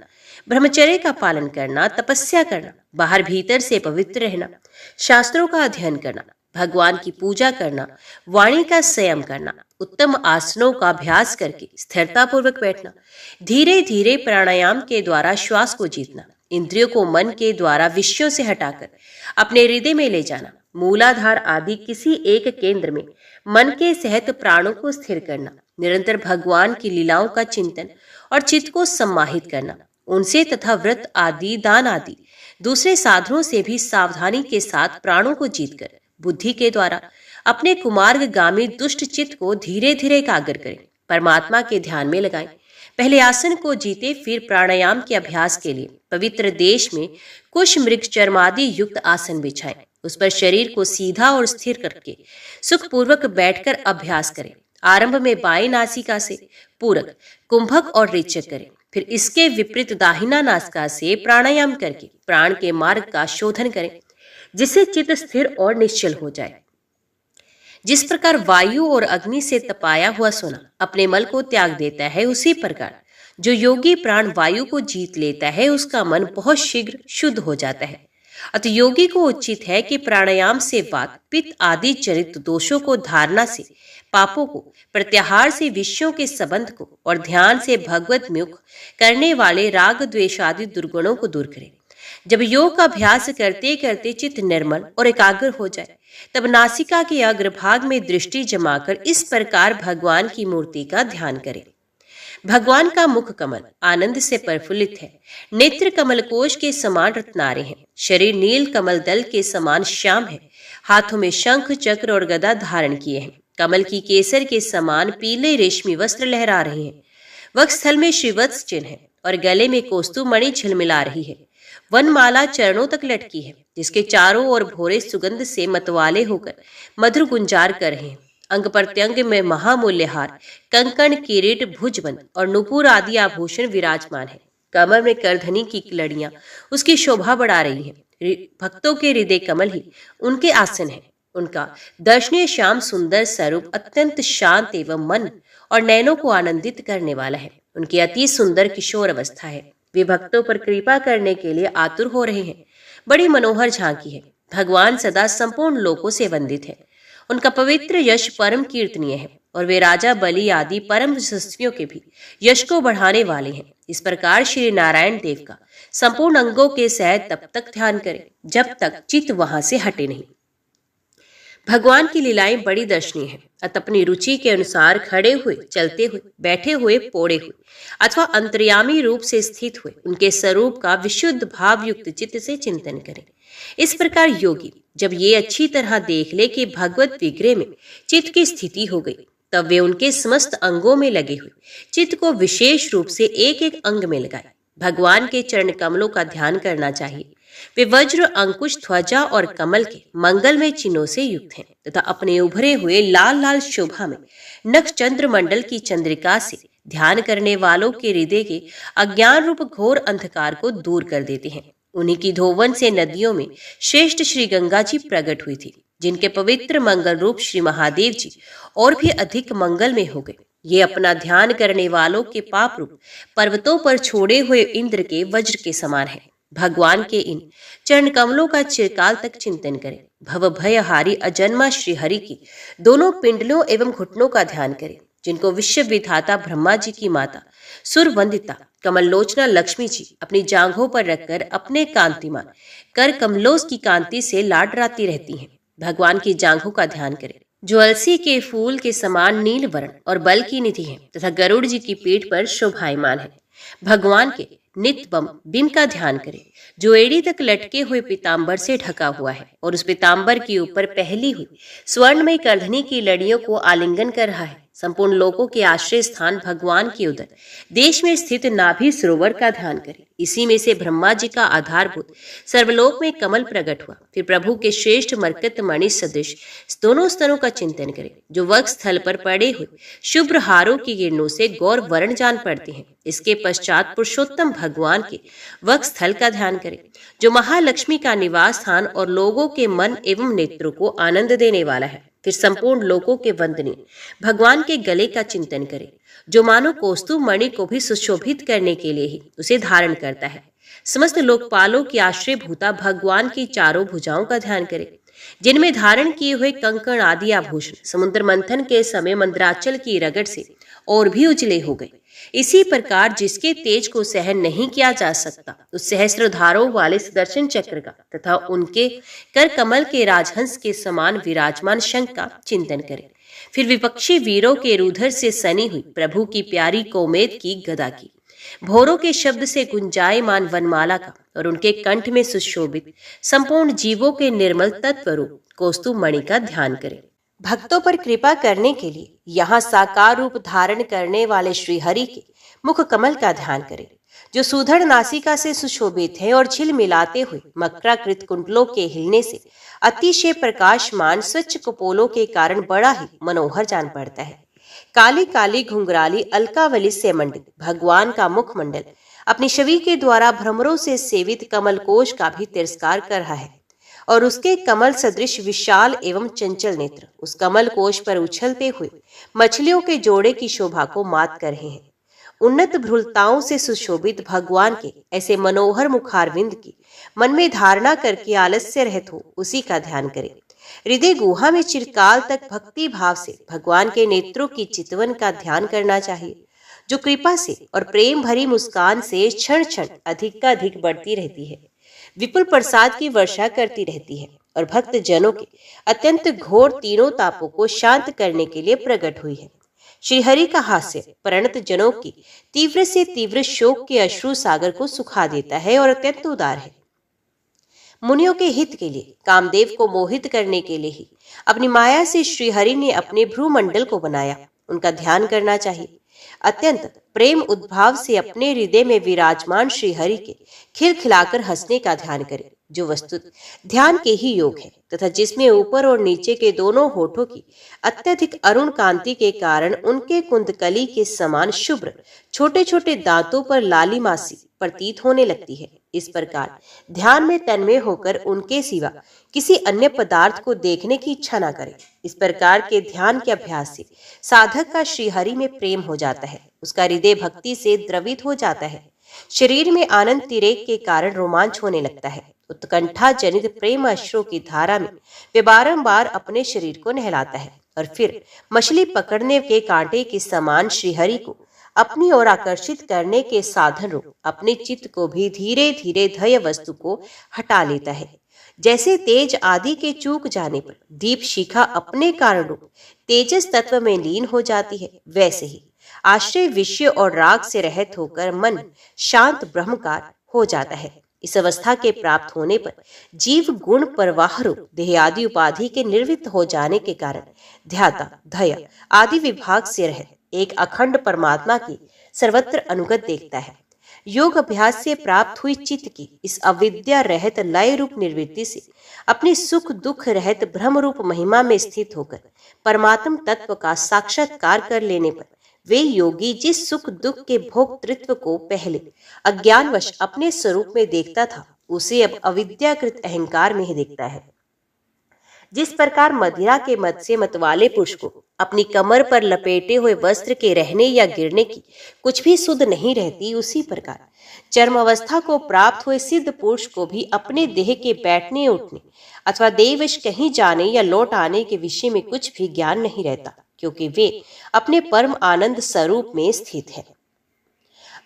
ब्रह्मचर्य का पालन करना, तपस्या करना, बाहर भीतर से पवित्र रहना, शास्त्रों का अध्ययन करना, भगवान की पूजा करना, वाणी का संयम करना, उत्तम आसनों का अभ्यास करके स्थिरता पूर्वक बैठना, धीरे धीरे प्राणायाम के द्वारा श्वास को जीतना, इंद्रियों को मन के द्वारा विषयों से हटाकर अपने हृदय में ले जाना, मूलाधार आदि किसी एक केंद्र में मन के सहित प्राणों को स्थिर करना, निरंतर भगवान की लीलाओं का चिंतन और चित्त को सम्माहित करना, उनसे तथा व्रत आदि दान आदि दूसरे साधनों से भी सावधानी के साथ प्राणों को जीतकर बुद्धि के द्वारा अपने कुमार्गगामी दुष्ट चित्त को धीरे धीरे एकाग्र करें, परमात्मा के ध्यान में लगाएं। पहले आसन को जीते, फिर प्राणायाम के अभ्यास के लिए पवित्र देश में कुश मृग चर्मादि युक्त आसन बिछाएं, उस पर शरीर को सीधा और स्थिर करके सुखपूर्वक बैठकर अभ्यास करें। आरंभ में बाएं नासिका से पूरक, कुंभक और रेचक करें, फिर इसके विपरीत दाहिना नासिका से प्राणायाम करके प्राण के मार्ग का शोधन करें, जिससे चित्त स्थिर और निश्चल हो जाए। जिस प्रकार वायु और अग्नि से तपाया हुआ सोना अपने मल को त्याग देता है, उसी प्रकार जो योगी प्राण वायु को जीत लेता है, उसका मन बहुत शीघ्र शुद्ध हो जाता है। अतः योगी को उचित है कि प्राणायाम से वात, पित्त आदि चरित दोषों को, धारणा से पापों को, प्रत्याहार से विषयों के संबंध को और ध्यान से भगवत मुख करने वाले राग द्वेष आदि दुर्गुणों को दूर करें। जब योग का अभ्यास करते करते चित्त निर्मल और एकाग्र हो जाए, तब नासिका के अग्रभाग में दृष्टि जमाकर इस प्रकार भगवान की मूर्ति का ध्यान करें। भगवान का मुख कमल आनंद से प्रफुल्लित है, नेत्र कमल कोश के समान रत्नारे हैं, शरीर नील कमल दल के समान श्याम है, हाथों में शंख चक्र और गदा धारण किए हैं, कमल की केसर के समान पीले रेशमी वस्त्र लहरा रहे हैं, वक्षस्थल में श्रीवत्स चिन्ह है और गले में कौस्तुभ मणि झिलमिला रही है। वनमाला चरणों तक लटकी है, जिसके चारों ओर भोरे सुगंध से मतवाले होकर मधुर गुंजार कर रहे हैं। अंग प्रत्यंग में महामूल्य हार, कंकण, किरीट, भुजबंद और नुपुर आदि आभूषण विराजमान है। कमर में करधनी की लड़ियां उसकी शोभा बढ़ा रही हैं। भक्तों के हृदय कमल ही उनके आसन है। उनका दर्शनीय श्याम सुंदर स्वरूप अत्यंत शांत एवं मन और नैनों को आनंदित करने वाला है। उनकी अति सुंदर किशोर अवस्था है। वे भक्तों पर कृपा करने के लिए आतुर हो रहे हैं। बड़ी मनोहर झांकी है। भगवान सदा संपूर्ण लोकों से वंदित है। उनका पवित्र यश परम कीर्तनीय है और वे राजा बलि आदि परम यशस्वियों के भी यश को बढ़ाने वाले हैं। इस प्रकार श्री नारायण देव का संपूर्ण अंगों के सहित तब तक ध्यान करें जब तक चित्त वहां से हटे नहीं। भगवान की लीलाएं बड़ी दर्शनीय हैं। अतः अपनी रुचि के अनुसार खड़े हुए, चलते हुए, बैठे हुए, पोड़े हुए अथवा अंतर्यामी रूप से स्थित हुए उनके स्वरूप का विशुद्ध भाव युक्त चित्त से चिंतन करें। इस प्रकार योगी जब ये अच्छी तरह देख ले कि भगवत विग्रह में चित्त की स्थिति हो गई, तब वे उनके समस्त अंगों में लगे हुए चित्त को विशेष रूप से एक एक अंग में लगाए भगवान के चरण कमलों का ध्यान करना चाहिए। वे वज्र, अंकुश, ध्वजा और कमल के मंगलमय चिन्हों से युक्त हैं तथा अपने उभरे हुए लाल लाल शोभा में नक्ष चंद्र मंडल की चंद्रिका से ध्यान करने वालों के हृदय के अज्ञान रूप घोर अंधकार को दूर कर देते हैं। उन्हीं की धोवन से नदियों में श्रेष्ठ श्री गंगा जी प्रकट हुई थी, जिनके पवित्र मंगल रूप श्री महादेव जी और भी अधिक मंगल में हो गए। ये अपना ध्यान करने वालों के पाप रूप पर्वतों पर छोड़े हुए इंद्र के वज्र के समान है। भगवान के इन चरण कमलों का चिरकाल तक चिंतन करें। भव भयहारी अजन्मा श्री हरि की दोनों पिंडलों एवं घुटनों का ध्यान करें, जिनको विश्व विधाता ब्रह्मा जी की माता सुरवंदिता कमल लोचना लक्ष्मी जी अपनी जांघों पर रखकर अपने कांतिमान कर कमलों की कांति से लाडराती रहती हैं। भगवान की जांघों का ध्यान करें, जो अलसी के फूल के समान नील वर्ण और बल की निधि है तथा गरुड़ जी की पीठ पर शोभायमान है। भगवान के नित बम बिम का ध्यान करें, जो एड़ी तक लटके हुए पीतांबर से ढका हुआ है और उस पीतांबर के ऊपर पहली हुई स्वर्णमय करधनी की लड़ियों को आलिंगन कर रहा है। संपूर्ण लोकों के आश्रय स्थान भगवान के उदर देश में स्थित नाभि सरोवर का ध्यान करें। इसी में से ब्रह्मा जी का आधारभूत सर्वलोक में कमल प्रकट हुआ। फिर प्रभु के श्रेष्ठ मरकत मणि सदृश दोनों स्तनों का चिंतन करें, जो वक्ष स्थल पर पड़े हुए शुभ्र हारों की किरणों से गौर वर्ण जान पड़ते हैं। इसके पश्चात पुरुषोत्तम भगवान के वक्ष स्थल का ध्यान करें, जो महालक्ष्मी का निवास स्थान और लोगों के मन एवं नेत्रों को आनंद देने वाला है। फिर संपूर्ण लोकों के वंदनीय भगवान के गले का चिंतन करें, जो मानो कौस्तुभ मणि को भी सुशोभित करने के लिए ही उसे धारण करता है। समस्त लोकपालों की आश्रय भूता भगवान की चारों भुजाओं का ध्यान करें, जिनमें धारण किए हुए कंकण आदि आभूषण समुद्र मंथन के समय मंद्राचल की रगड़ से और भी उजले हो गए। इसी प्रकार जिसके तेज को सहन नहीं किया जा सकता, उस सहस्त्रधारों वाले सुदर्शन चक्र का तथा उनके कर कमल के राजहंस के समान विराजमान शंख का चिंतन करें। फिर विपक्षी वीरों के रुधिर से सनी हुई प्रभु की प्यारी कोमेद की गदा की, भोरों के शब्द से गुंजायमान वनमाला का और उनके कंठ में सुशोभित संपूर्ण जीवों के निर्मल तत्वरूप कौस्तुभ मणि का ध्यान करें। भक्तों पर कृपा करने के लिए यहाँ साकार रूप धारण करने वाले श्री हरि के मुख कमल का ध्यान करें, जो सुधड़ नासिका से सुशोभित है और छिल मिलाते हुए मकराकृत कुंडलों के हिलने से अतिशय प्रकाशमान स्वच्छ कपोलों के कारण बड़ा ही मनोहर जान पड़ता है। काली काली घुंघराली अलकावली से मंडित भगवान का मुखमंडल अपनी छवि के द्वारा भ्रमरों से सेवित कमल कोश का भी तिरस्कार कर रहा है और उसके कमल सदृश विशाल एवं चंचल नेत्र उस कमल कोश पर उछलते हुए मछलियों के जोड़े की शोभा को मात कर रहे हैं। उन्नत भ्रुलताओं से सुशोभित भगवान के ऐसे मनोहर मुखारविंद की मन में धारणा करके आलस्य रहित हो उसी का ध्यान करें। हृदय गुहा में चिरकाल तक भक्ति भाव से भगवान के नेत्रों की चितवन का ध्यान करना चाहिए, जो कृपा से और प्रेम भरी मुस्कान से क्षण क्षण अधिक बढ़ती रहती है, विपुल प्रसाद की वर्षा करती रहती है और भक्त जनों के अत्यंत घोर तीनों तापों को शांत करने के लिए प्रकट हुई है। श्री हरि का हास्य प्रणत जनों की तीव्र से तीव्र शोक के अश्रु सागर को सुखा देता है और अत्यंत उदार है। मुनियों के हित के लिए, कामदेव को मोहित करने के लिए ही अपनी माया से श्री हरि ने अपने भ्रूमंडल को बनाया। उनका ध्यान करना चाहिए। अत्यंत प्रेम उद्भाव से अपने हृदय में विराजमान श्री हरि के खिलखिलाकर हंसने का ध्यान करें, जो वस्तुत ध्यान के ही योग है तथा जिसमें ऊपर और नीचे के दोनों होठों की अत्यधिक अरुण कांति के कारण उनके कुंदकली के समान शुभ्र छोटे छोटे दांतों पर लालिमासी प्रतीत होने लगती है। इस प्रकार ध्यान में तन्मय होकर उनके सिवा किसी अन्य पदार्थ को देखने की इच्छा न करें। इस प्रकार के ध्यान के अभ्यास से साधक का श्री हरि में प्रेम हो जाता है, उसका हृदय भक्ति से द्रवित हो जाता है, शरीर में आनंद तिरेक के कारण रोमांच होने लगता है। उत्कंठा जनित प्रेम अश्रु की धारा में वे बारंबार अपने शरीर को नहलाता है और फिर मछली पकड़ने के कांटे के समान श्री हरि को अपनी ओर आकर्षित करने के साधन रूप अपने चित्त को भी धीरे धीरे ध्येय वस्तु को हटा लेता है। जैसे तेज आदि के चूक जाने पर दीप शिखा अपने कारण रूप तेजस तत्व में लीन हो जाती है, वैसे ही आश्रय विषय और राग से रहित होकर मन शांत ब्रह्मकार हो जाता है। इस अवस्था के प्राप्त होने पर जीव गुण प्रवाह रूप देह आदि उपाधि के निर्वृत्त हो जाने के कारण ध्याता, धय आदि विभाग से रहित एक अखंड परमात्मा की सर्वत्र अनुगत देखता है। योग अभ्यास से प्राप्त हुई चित्त की इस अविद्या रहित लय रूप निर्वृत्ति से अपनी सुख दुख रहित भ्रम रूप महिमा में स्थित होकर परमात्म तत्व का साक्षात्कार कर लेने पर वे योगी जिस सुख दुख के भोक्तृत्व को पहले अज्ञानवश अपने स्वरूप में देखता था, उसे अब अविद्याकृत अहंकार में ही देखता है। जिस प्रकार मदिरा के मद से मतवाले पुरुष को अपनी कमर पर लपेटे हुए वस्त्र के रहने या गिरने की कुछ भी सुध नहीं रहती, उसी प्रकार चर्म अवस्था को प्राप्त हुए सिद्ध पुरुष को भी अपने देह के बैठने उठने अथवा देवश कहीं जाने या लौट आने के विषय में कुछ भी ज्ञान नहीं रहता, क्योंकि वे अपने परम आनंद स्वरूप में स्थित है।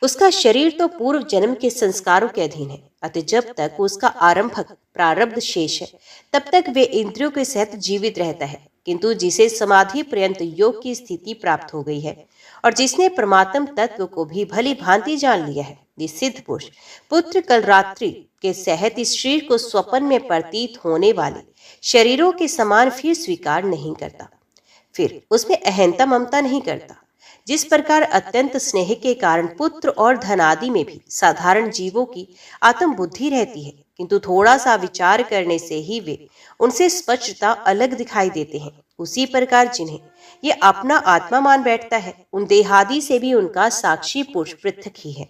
उसका शरीर तो पूर्व जन्म के संस्कारों के अधीन है, अतः जब तक उसका आरंभक प्रारब्ध शेष है तब तक वे इंद्रियों के सहित जीवित रहता है। किंतु जिसे समाधि पर्यंत योग की स्थिति प्राप्त हो गई है और जिसने परमात्म तत्व को भी भली भांति जान लिया है, ये सिद्ध पुरुष पुत्र कल रात्रि के सहित इस शरीर को स्वप्न में प्रतीत होने वाले शरीरों के समान फिर स्वीकार नहीं करता, फिर उसमें अहंता ममता नहीं करता। जिस प्रकार अत्यंत स्नेह के कारण पुत्र और धनादि में भी साधारण जीवों की आत्म बुद्धि रहती है, किंतु थोड़ा सा विचार करने से ही वे उनसे स्पष्टता अलग दिखाई देते हैं, उसी प्रकार जिन्हें ये अपना आत्मा मान बैठता है, उन देहादि से भी उनका साक्षी पुरुष पृथक ही है।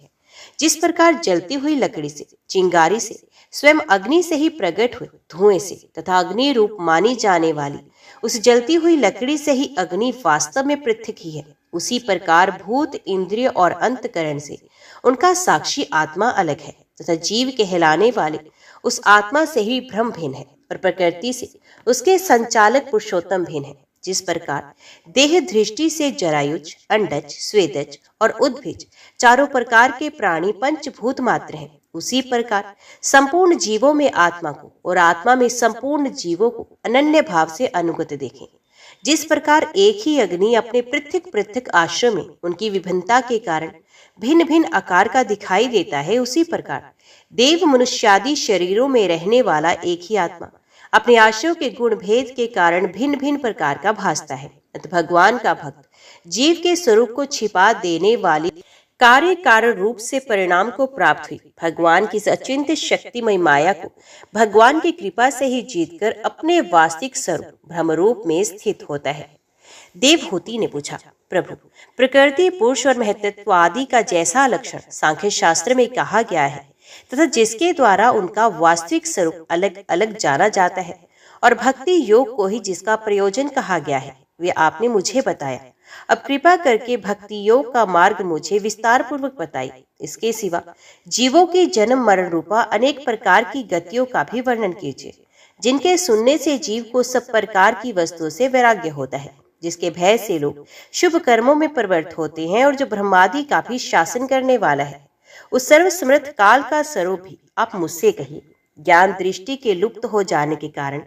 जिस प्रकार जलती हुई लकड़ी से, चिंगारी से, स्वयं अग्नि से ही प्रकट हुए धुएं से तथा अग्नि रूप मानी जाने वाली उस जलती हुई लकड़ी से ही अग्नि वास्तव में पृथक ही है, उसी प्रकार भूत इंद्रिय और अंतकरण से उनका साक्षी आत्मा अलग है तथा जीव कहलाने वाले उस आत्मा से ही ब्रह्म भिन्न है और प्रकृति से उसके संचालक पुरुषोत्तम भिन्न है। जिस प्रकार देह दृष्टि से जरायुज, अंडज, स्वेदज और उद्भिज चारों प्रकार के प्राणी पंचभूत मात्र हैं, उसी प्रकार संपूर्ण जीवों में आत्मा को और आत्मा में संपूर्ण जीवों को अनन्य भाव से अनुगत देखें। जिस प्रकार एक ही अग्नि अपने पृथक पृथक आश्रम में उनकी विभिन्नता के कारण भिन्न भिन्न आकार का दिखाई देता है, उसी प्रकार देव मनुष्यादि शरीरों में रहने वाला एक ही आत्मा अपने आश्रयों के गुण भेद के कारण भिन्न भिन्न प्रकार का भासता है। अतः भगवान का भक्त जीव के स्वरूप को छिपा देने वाली कार्य कारण रूप से परिणाम को प्राप्त हुई भगवान की अचिंत्य शक्तिमय माया को भगवान की कृपा से ही जीतकर अपने वास्तविक स्वरूप ब्रह्म रूप में स्थित होता है। देवहूति ने पूछा, प्रभु प्रकृति, पुरुष और महत्त्व आदि का जैसा लक्षण सांख्य शास्त्र में कहा गया है तथा जिसके द्वारा उनका वास्तविक स्वरूप अलग अलग जाना जाता है और भक्ति योग को ही जिसका प्रयोजन कहा गया है, वे आपने मुझे बताया। अब कृपा करके भक्ति योग का मार्ग मुझे विस्तार पूर्वक बताइए। इसके सिवा जीवों की जन्म मरण रूपा अनेक प्रकार की गतियों का भी वर्णन कीजिए, जिनके सुनने से जीव को सब प्रकार की वस्तुओं से वैराग्य होता है, जिसके भय से लोग शुभ कर्मों में प्रवृत्त होते हैं और जो ब्रह्मादि का भी शासन करने वाला है, उस सर्वसमर्थ काल का स्वरूप भी आप मुझसे कहिए। ज्ञान दृष्टि के लुप्त हो जाने के कारण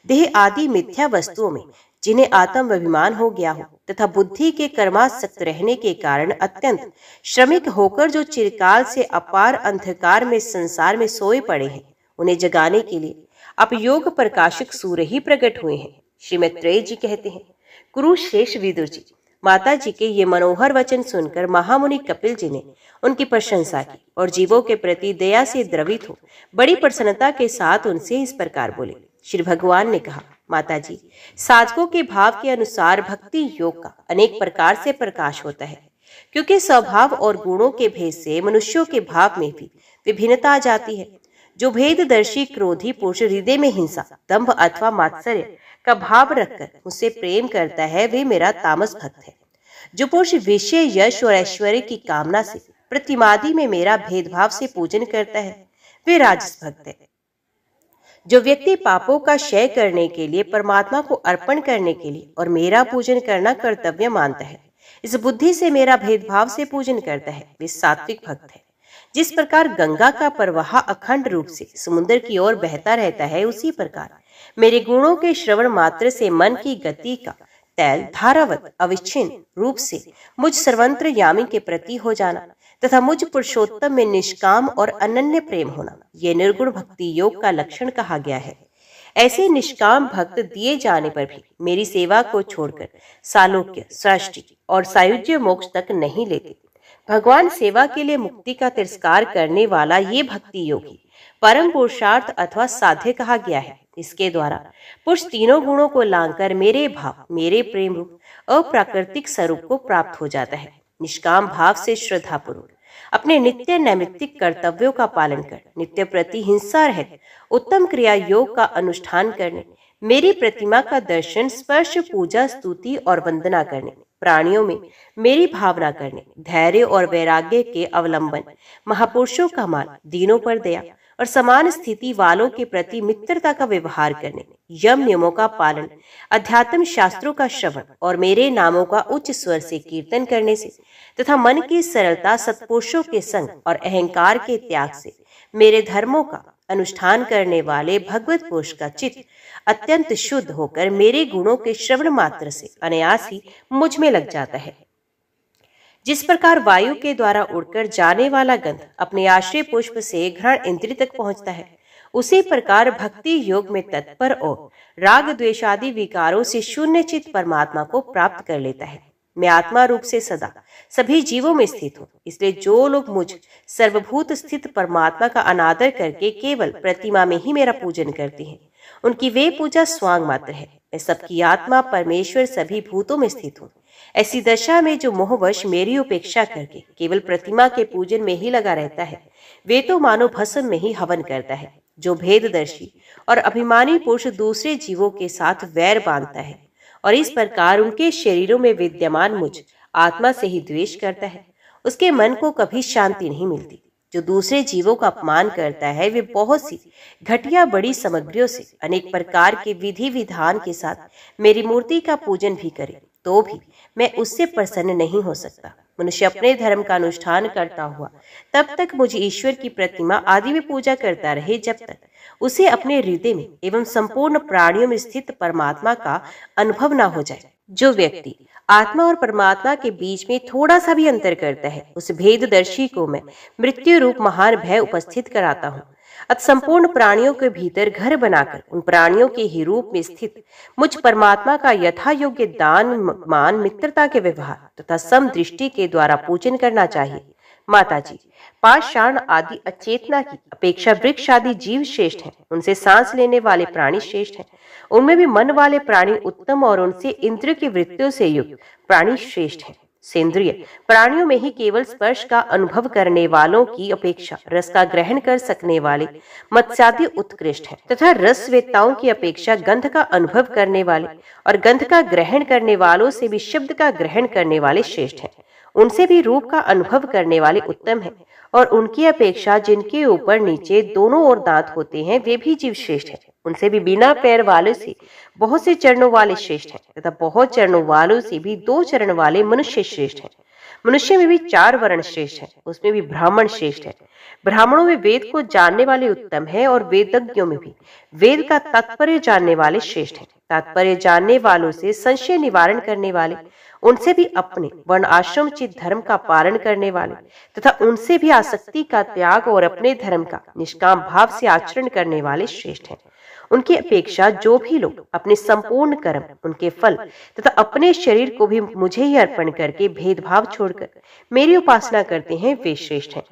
देह आदि मिथ्या वस्तुओं में जिन्हें आत्म अभिमान हो गया हो तथा बुद्धि के कर्मासक्त रहने के कारण अत्यंत श्रमिक होकर जो चिरकाल से अपार अंधकार में संसार में सोए पड़े हैं, उन्हें जगाने के लिए अब योग प्रकाशक सूर्य ही प्रकट हुए हैं। श्री मैत्रेय जी कहते हैं, कुरुश्रेष्ठ विदुर जी, माता जी के ये मनोहर वचन सुनकर महामुनि कपिल जी ने उनकी प्रशंसा की और जीवों के प्रति दया से द्रवित हो बड़ी प्रसन्नता के साथ उनसे इस प्रकार बोले। श्री भगवान ने कहा, माता जी, साधकों के भाव के अनुसार भक्ति योग का अनेक प्रकार से प्रकाश होता है, क्योंकि स्वभाव और गुणों के भेद से मनुष्यों के भाव में भी विभिन्नता आ जाती है। जो भेददर्शी क्रोधी पुरुष हृदय में हिंसा, दंभ अथवा मात्सर्य का भाव रखकर मुझसे प्रेम करता है, वे मेरा तामस भक्त है। जो पुरुष विषय, यश और ऐश्वर्य की कामना से प्रतिमादि में मेरा भेदभाव से पूजन करता है, वे राजस भक्त है। जो व्यक्ति पापों का क्षय करने के लिए, परमात्मा को अर्पण करने के लिए और मेरा पूजन करना कर्तव्य मानता है, इस बुद्धि से मेरा भेदभाव से पूजन करता है, वे सात्विक भक्त है। जिस प्रकार गंगा का प्रवाह अखंड रूप से समुद्र की ओर बहता रहता है, उसी प्रकार मेरे गुणों के श्रवण मात्र से मन की गति का तैल धारावत अविच्छिन्न रूप से मुझ सर्वत्र यामी के प्रति हो जाना तथा मुझ पुरुषोत्तम में निष्काम और अनन्य प्रेम होना, यह निर्गुण भक्ति योग का लक्षण कहा गया है। ऐसे निष्काम भक्त दिए जाने पर भी मेरी सेवा को छोड़कर सालोक्य, सृष्टि और सायुज्य मोक्ष तक नहीं लेते। भगवान सेवा के लिए मुक्ति का तिरस्कार करने वाला ये भक्ति योगी परम पुरुषार्थ अथवा साध्य कहा गया है। इसके द्वारा पुरुष तीनों गुणों को लांघकर मेरे भाव, मेरे प्रेम रूप अप्राकृतिक स्वरूप को प्राप्त हो जाता है। निष्काम भाव से श्रद्धापूर्वक अपने नित्य नैमित्तिक कर्तव्यों का पालन कर, नित्य प्रति हिंसा रहित उत्तम क्रिया योग का अनुष्ठान करने, मेरी प्रतिमा का दर्शन, स्पर्श, पूजा, स्तुति और वंदना करने, प्राणियों में मेरी भावना करने, धैर्य और वैराग्य के अवलंबन, महापुरुषों का मान, दीनों पर दया और समान स्थिति वालों के प्रति मित्रता का व्यवहार करने, यम नियमों का पालन, अध्यात्म शास्त्रों का श्रवण और मेरे नामों का उच्च स्वर से कीर्तन करने से तथा मन की सरलता, सत्पुरुषों के संग और अहंकार के त्याग से मेरे धर्मों का अनुष्ठान करने वाले भगवत पुरुष का चित्त अत्यंत शुद्ध होकर मेरे गुणों के श्रवण मात्र से अनायास ही मुझ में लग जाता है। जिस प्रकार वायु के द्वारा उड़कर जाने वाला गंध अपने आश्रय पुष्प से घ्राण इंद्रिय तक पहुंचता है, उसी प्रकार भक्ति योग में तत्पर और राग द्वेषादि विकारों से शून्य चित्त परमात्मा को प्राप्त कर लेता है। मैं आत्मा रूप से सदा सभी जीवों में स्थित हूँ, इसलिए जो लोग मुझ सर्वभूत स्थित परमात्मा का अनादर करके केवल प्रतिमा में ही मेरा पूजन करते हैं, उनकी वे पूजा स्वांग मात्र है। मैं सबकी आत्मा परमेश्वर सभी भूतों में स्थित हूँ। ऐसी दशा में जो मोहवश मेरी उपेक्षा करके केवल प्रतिमा के पूजन में ही लगा रहता है, वे तो मानो भस्म में ही हवन करता है। जो भेददर्शी और अभिमानी पुरुष दूसरे जीवों के साथ वैर बांधता है और इस प्रकार उनके शरीरों में विद्यमान मुझ आत्मा से ही द्वेष करता है, उसके मन को कभी शांति नहीं मिलती। जो दूसरे जीवों का अपमान करता है, वे बहुत सी घटिया बड़ी सामग्रियों से अनेक प्रकार के विधि विधान के साथ मेरी मूर्ति का पूजन भी करे, तो भी मैं उससे प्रसन्न नहीं हो सकता। मनुष्य अपने धर्म का अनुष्ठान करता हुआ तब तक मुझे ईश्वर की प्रतिमा आदि में पूजा करता रहे, जब तक उसे अपने हृदय में एवं संपूर्ण प्राणियों में स्थित परमात्मा का अनुभव न हो जाए। जो व्यक्ति आत्मा और परमात्मा के बीच में थोड़ा सा भी अंतर करता है, उस भेददर्शी को मैं मृत्यु रूप महान भय उपस्थित कराता हूँ। अत संपूर्ण प्राणियों के भीतर घर बनाकर उन प्राणियों के ही रूप में स्थित मुझ परमात्मा का यथा योग्य दान, मान, मित्रता के व्यवहार तथा समदृष्टि के द्वारा पूजन करना चाहिए। माताजी, पाषाण आदि अचेतना की अपेक्षा वृक्ष आदि जीव श्रेष्ठ हैं, उनसे सांस लेने वाले प्राणी श्रेष्ठ हैं, उनमें भी मन वाले प्राणी उत्तम और उनसे इंद्रिय की वृत्तियों से युक्त प्राणी श्रेष्ठ हैं। सेंद्रिय प्राणियों में ही केवल स्पर्श का अनुभव करने वालों की अपेक्षा रस का ग्रहण कर सकने वाले मत्स्यादि उत्कृष्ट हैं, तथा रसवेत्ताओं की अपेक्षा गंध का अनुभव करने वाले और गंध का ग्रहण करने वालों से भी शब्द का ग्रहण करने वाले श्रेष्ठ हैं। उनसे भी रूप का अनुभव करने वाले उत्तम हैं, और उनकी अपेक्षा जिनके ऊपर नीचे दोनों ओर दांत होते हैं, वे भी जीव श्रेष्ठ हैं। उनसे भी बिना पैर वाले से बहुत से चरणों वाले श्रेष्ठ हैं, तथा बहुत चरणों वालों से भी 2 चरण वाले मनुष्य श्रेष्ठ हैं। मनुष्य में भी 4 वर्ण श्रेष्ठ हैं, उसमें भी ब्राह्मण श्रेष्ठ है। ब्राह्मणों में वेद को जानने वाले उत्तम है, और वेदज्ञों में भी वेद का तात्पर्य जानने वाले श्रेष्ठ हैं। तात्पर्य जानने वालों से संशय निवारण करने वाले, उनसे भी अपने वर्ण आश्रम चित धर्म का पालन करने वाले, तथा उनसे भी आसक्ति का त्याग और अपने धर्म का निष्काम भाव से आचरण करने वाले श्रेष्ठ हैं। उनकी अपेक्षा जो भी लोग अपने संपूर्ण कर्म, उनके फल तथा अपने शरीर को भी मुझे ही अर्पण करके भेदभाव छोड़कर मेरी उपासना करते हैं, वे श्रेष्ठ हैं।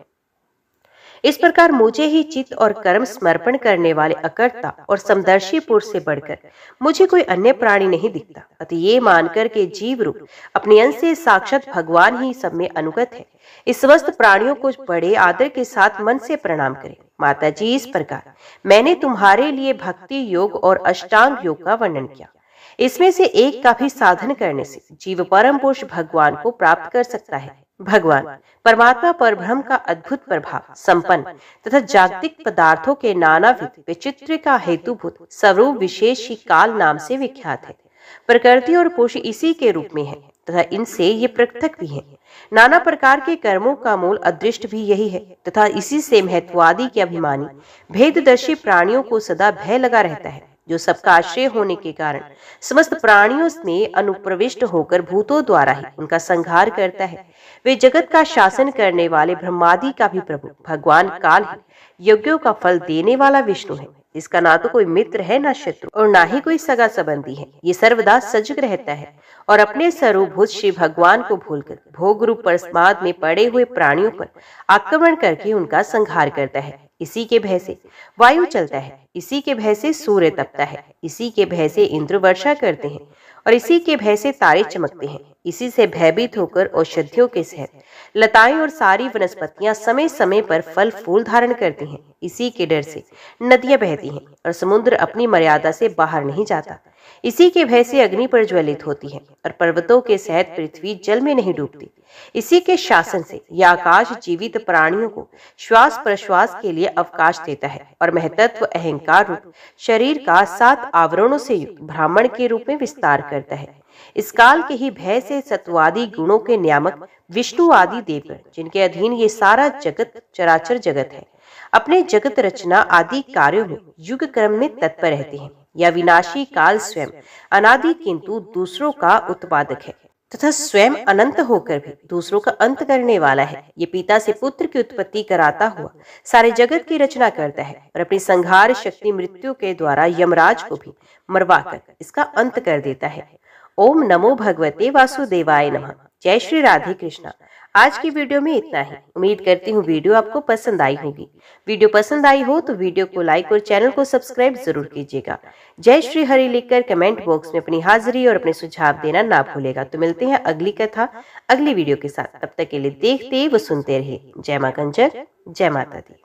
इस प्रकार मुझे ही चित्त और कर्म समर्पण करने वाले अकर्ता और समदर्शी पुरुष से बढ़कर मुझे कोई अन्य प्राणी नहीं दिखता। अतः ये मानकर के जीव रूप अपने अंश से साक्षात भगवान ही सब में अनुगत है, इस समस्त प्राणियों को बड़े आदर के साथ मन से प्रणाम करें। माता जी, इस प्रकार मैंने तुम्हारे लिए भक्ति योग और अष्टांग योग का वर्णन किया। इसमें से एक का भी साधन करने से जीव परम पुरुष भगवान को प्राप्त कर सकता है। भगवान परमात्मा पर ब्रह्म का अद्भुत प्रभाव संपन्न तथा जागतिक पदार्थों के नानाविध विचित्र का हेतुभूत स्वरूप विशेष ही काल नाम से विख्यात है। प्रकृति और पुरुष इसी के रूप में है तथा इनसे ये पृथक भी है। नाना प्रकार के कर्मों का मूल अदृष्ट भी यही है, तथा इसी से महत्वादि के अभिमानी भेददर्शी प्राणियों को सदा भय लगा रहता है, जो सबका आश्रय होने के कारण समस्त प्राणियों में अनुप्रविष्ट होकर भूतों द्वारा ही उनका संहार करता है। वे जगत का शासन करने वाले ब्रह्मादि का भी प्रभु भगवान काल ही यज्ञों का फल देने वाला विष्णु है। इसका ना तो कोई मित्र है, ना शत्रु, और ना ही कोई सगा संबंधी है। ये सर्वदा सजग रहता है और अपने स्वरूपभूत श्री भगवान को भूलकर भोग रूप प्रमाद में पड़े हुए प्राणियों पर आक्रमण करके उनका संहार करता है। इसी के भय से वायु चलता है, इसी के भय से सूर्य तपता है, इसी के भय से इंद्र वर्षा करते हैं और इसी के भय से तारे चमकते हैं। इसी से भयभीत होकर औषधियों के सहित लताएं और सारी वनस्पतियां समय समय पर फल फूल धारण करती हैं। इसी के डर से नदियां बहती हैं और समुद्र अपनी मर्यादा से बाहर नहीं जाता। इसी के भय से अग्नि प्रज्वलित होती है और पर्वतों के सहित पृथ्वी जल में नहीं डूबती। इसी के शासन से यह आकाश जीवित प्राणियों को श्वास प्रश्वास के लिए अवकाश देता है और महतत्व अहंकार रूप शरीर का 7 आवरणों से युक्त ब्राह्मण के रूप में विस्तार करता है। इस काल के ही भय से सत्वादि गुणों के नियामक विष्णु आदि देवगण, जिनके अधीन ये सारा जगत चराचर जगत है, अपने जगत रचना आदि कार्यों में युग क्रम में तत्पर रहते हैं। यह विनाशी काल स्वयं अनादि किंतु दूसरों का उत्पादक है तथा स्वयं अनंत होकर भी दूसरों का अंत करने वाला है। ये पिता से पुत्र की उत्पत्ति कराता हुआ सारे जगत की रचना करता है और अपनी संहार शक्ति मृत्यु के द्वारा यमराज को भी मरवाकर इसका अंत कर देता है। ओम नमो भगवते वासुदेवाय नमः। जय श्री राधे कृष्णा। आज की वीडियो में इतना ही। उम्मीद करती हूँ वीडियो आपको पसंद आई होगी। वीडियो पसंद आई हो तो वीडियो को लाइक और चैनल को सब्सक्राइब जरूर कीजिएगा। जय श्री हरि लिखकर कमेंट बॉक्स में अपनी हाजिरी और अपने सुझाव देना ना भूलेगा। तो मिलते हैं अगली कथा अगली वीडियो के साथ। तब तक के लिए देखते व सुनते रहिए। जय मां कंचन, जय माता दी।